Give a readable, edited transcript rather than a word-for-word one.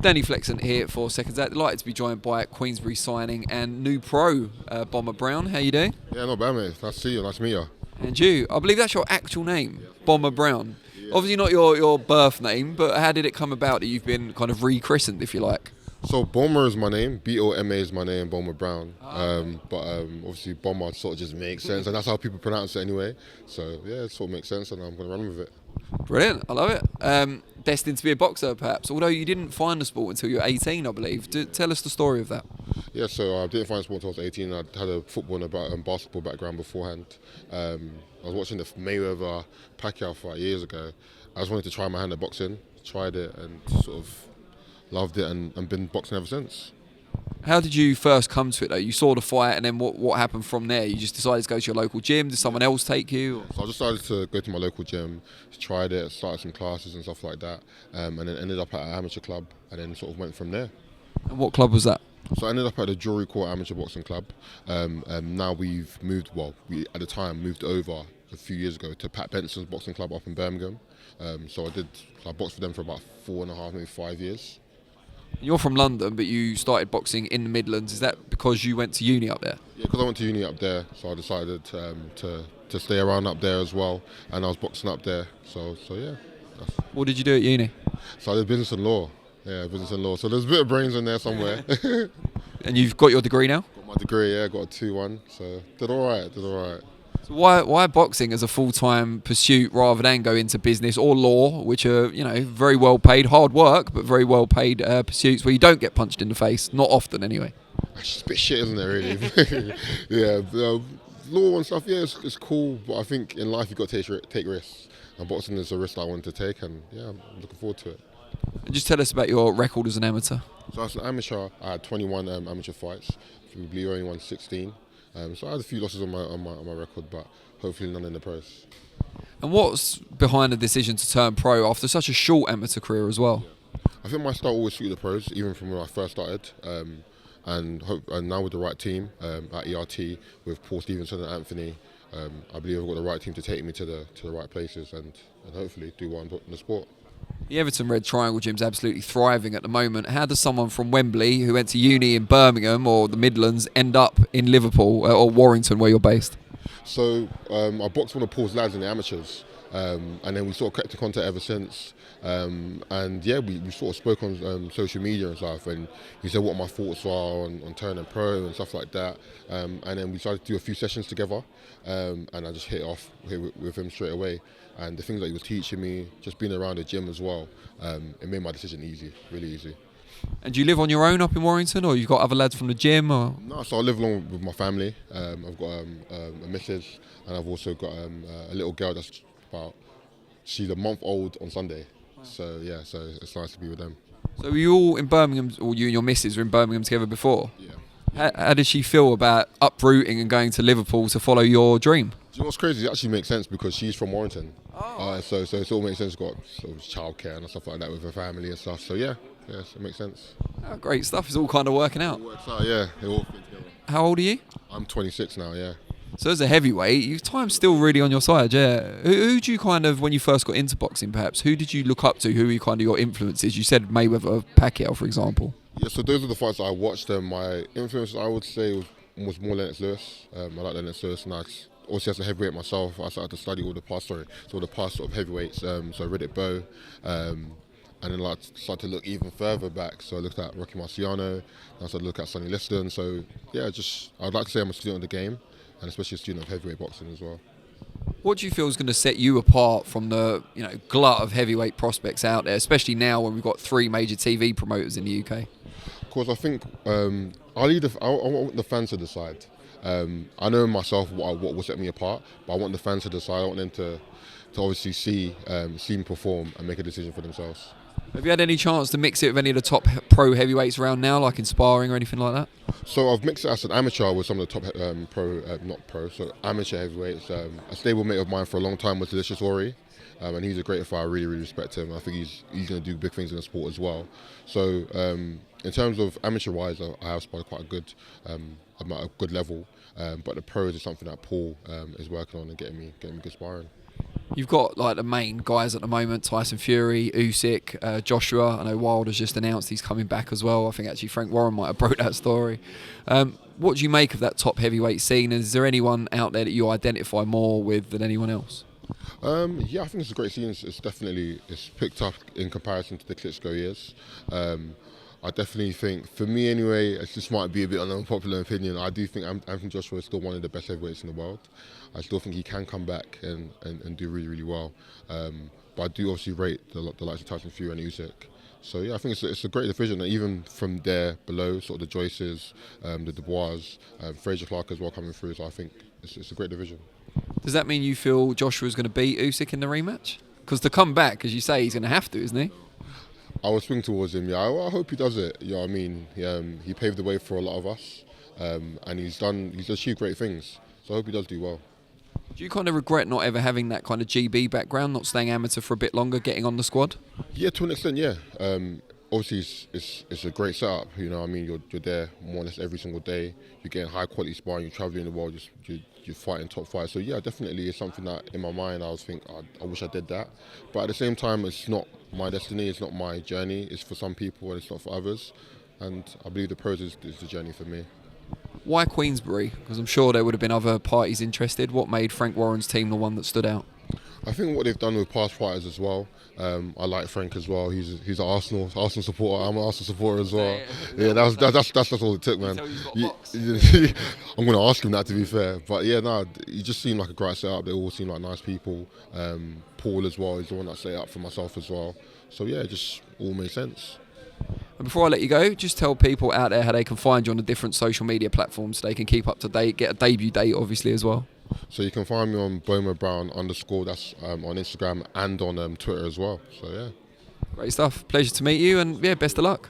Danny Flexon here for SecondsOut. Delighted to be joined by Queensberry signing and new pro, Boma Brown. How you doing? Yeah, not bad, mate. Nice to see you. Nice to meet you. And you, I believe that's your actual name, Boma Brown. Yeah. Obviously not your birth name, but how did it come about that you've been kind of rechristened, if you like? So Boma is my name. Boma is my name, Boma Brown. But obviously Boma sort of just makes sense, and that's how people pronounce it anyway. So yeah, it sort of makes sense, and I'm going to run with it. Brilliant, I love it. Destined to be a boxer, perhaps, although you didn't find the sport until you were 18, I believe. Tell us the story of that. Yeah, so I didn't find sport until I was 18. I had a football and basketball background beforehand. I was watching the Mayweather-Pacquiao fight years ago. I just wanted to try my hand at boxing, tried it, and sort of loved it, and been boxing ever since. How did you first come to it though? You saw the fight, and then what happened from there? You just decided to go to your local gym? Did someone else take you? So I just decided to go to my local gym, tried it, started some classes and stuff like that, and then ended up at an amateur club, and then sort of went from there. And what club was that? So I ended up at the Jewellery Court Amateur Boxing Club. Now we've moved, we at the time moved over a few years ago to Pat Benson's Boxing Club up in Birmingham. So I boxed for them for about 4.5, maybe 5 years. You're from London, but you started boxing in the Midlands. Is that because you went to uni up there? Yeah, because I went to uni up there, so I decided to stay around up there as well, and I was boxing up there. So yeah. What did you do at uni? So I did business and law. Yeah, business and law. So there's a bit of brains in there somewhere. And you've got your degree now? Got my degree, yeah. Got a 2-1. So did all right. So why boxing as a full-time pursuit rather than go into business or law, which are very well paid, hard work, but very well paid pursuits where you don't get punched in the face, not often anyway. It's just a bit shit, isn't it? Really? Yeah. Law and stuff. Yeah, it's cool, but I think in life you've got to take risks, and boxing is a risk I wanted to take, and yeah, I'm looking forward to it. And just tell us about your record as an amateur. So as an amateur, I had 21 amateur fights. I believe I only won 16. So I had a few losses on my record, but hopefully none in the pros. And what's behind the decision to turn pro after such a short amateur career as well? I think my style always suited the pros, even from when I first started. And now with the right team at ERT, with Paul Stevenson and Anthony, I believe I've got the right team to take me to the right places and hopefully do well in the sport. The Everton Red Triangle Gym is absolutely thriving at the moment. How does someone from Wembley who went to uni in Birmingham or the Midlands end up in Liverpool or Warrington, where you're based? So I boxed one of Paul's lads in the amateurs, and then we sort of kept in contact ever since. And yeah, we sort of spoke on social media and stuff, and he said what my thoughts are on turning pro and stuff like that. And then we started to do a few sessions together, and I just hit it off with him straight away. And the things that he was teaching me, just being around the gym as well, it made my decision easy, really easy. And do you live on your own up in Warrington, or you've got other lads from the gym? Or? No, so I live along with my family. I've got a missus, and I've also got a little girl she's a month old on Sunday. Wow. So yeah, so it's nice to be with them. So were you all in Birmingham, or you and your missus were in Birmingham together before? Yeah. How did she feel about uprooting and going to Liverpool to follow your dream? Do you know what's crazy? It actually makes sense because she's from Warrington. Oh. So it all makes sense. Got sort of childcare and stuff like that with her family and stuff. So yeah, so it makes sense. Oh, great stuff. It's all kind of working out. It works out, yeah. It all fits together. How old are you? I'm 26 now, yeah. So as a heavyweight, your time's still really on your side, yeah. Who do you kind of, when you first got into boxing perhaps, who did you look up to? Who were kind of your influences? You said Mayweather, Pacquiao, for example. Yeah, so those are the fights that I watched. My influence, I would say, was more Lennox Lewis. I like Lennox Lewis, and obviously as a heavyweight myself, I started to study all the past sort of heavyweights. So Riddick Bowe, and then started to look even further back. So I looked at Rocky Marciano, and I started to look at Sonny Liston. So yeah, I'd like to say I'm a student of the game, and especially a student of heavyweight boxing as well. What do you feel is going to set you apart from the glut of heavyweight prospects out there, especially now when we've got 3 major TV promoters in the UK? Of course, I think I want the fans to decide. I know myself what will set me apart, but I want the fans to decide. I want them to obviously see me perform and make a decision for themselves. Have you had any chance to mix it with any of the top pro heavyweights around now, like in sparring or anything like that? So I've mixed it as an amateur with some of the top amateur heavyweights. A stablemate of mine for a long time was Delicious Ori, and he's a great fighter. I really, really respect him. I think he's going to do big things in the sport as well. So in terms of amateur-wise, I have sparred quite a good amount of good level, but the pros is something that Paul is working on and getting me good sparring. You've got like the main guys at the moment: Tyson Fury, Usyk, Joshua. I know Wilder's just announced he's coming back as well. I think actually Frank Warren might have broke that story. What do you make of that top heavyweight scene? And is there anyone out there that you identify more with than anyone else? Yeah, I think it's a great scene. It's picked up in comparison to the Klitschko years. I definitely think, for me anyway, it just might be a bit an unpopular opinion. I do think Anthony Joshua is still one of the best heavyweights in the world. I still think he can come back and do really, really well. But I do obviously rate the likes of Tyson Fury and Usyk. So yeah, I think it's a great division. And even from there below, sort of the Joyces, the Dubois, Fraser Clark as well coming through. So I think it's a great division. Does that mean you feel Joshua's going to beat Usyk in the rematch? Because to come back, as you say, he's going to have to, isn't he? I would swing towards him. Yeah, I hope he does it. You know what I mean? He paved the way for a lot of us, and he's achieved great things. So I hope he does do well. Do you kind of regret not ever having that kind of GB background, not staying amateur for a bit longer, getting on the squad? Yeah, to an extent, yeah. Obviously, it's a great setup. You know what I mean? You're there more or less every single day. You're getting high quality sparring. You're traveling the world. You're fighting top fights. So yeah, definitely it's something that in my mind I was thinking I wish I did that. But at the same time, it's not my destiny. It's not my journey. It's for some people and it's not for others. And I believe the pros is the journey for me. Why Queensberry? Because I'm sure there would have been other parties interested. What made Frank Warren's team the one that stood out? I think what they've done with past fighters as well. I like Frank as well. He's an Arsenal supporter. I'm an Arsenal supporter as well. Yeah, that's all it took, man. I'm going to ask him that, to be fair. But yeah, no, he just seemed like a great setup. They all seem like nice people. Paul as well is the one that set it up for myself as well. So yeah, it just all made sense. And before I let you go, just tell people out there how they can find you on the different social media platforms so they can keep up to date, get a debut date obviously as well. So you can find me on Boma Brown _. That's on Instagram and on Twitter as well. So yeah. Great stuff. Pleasure to meet you and yeah, best of luck.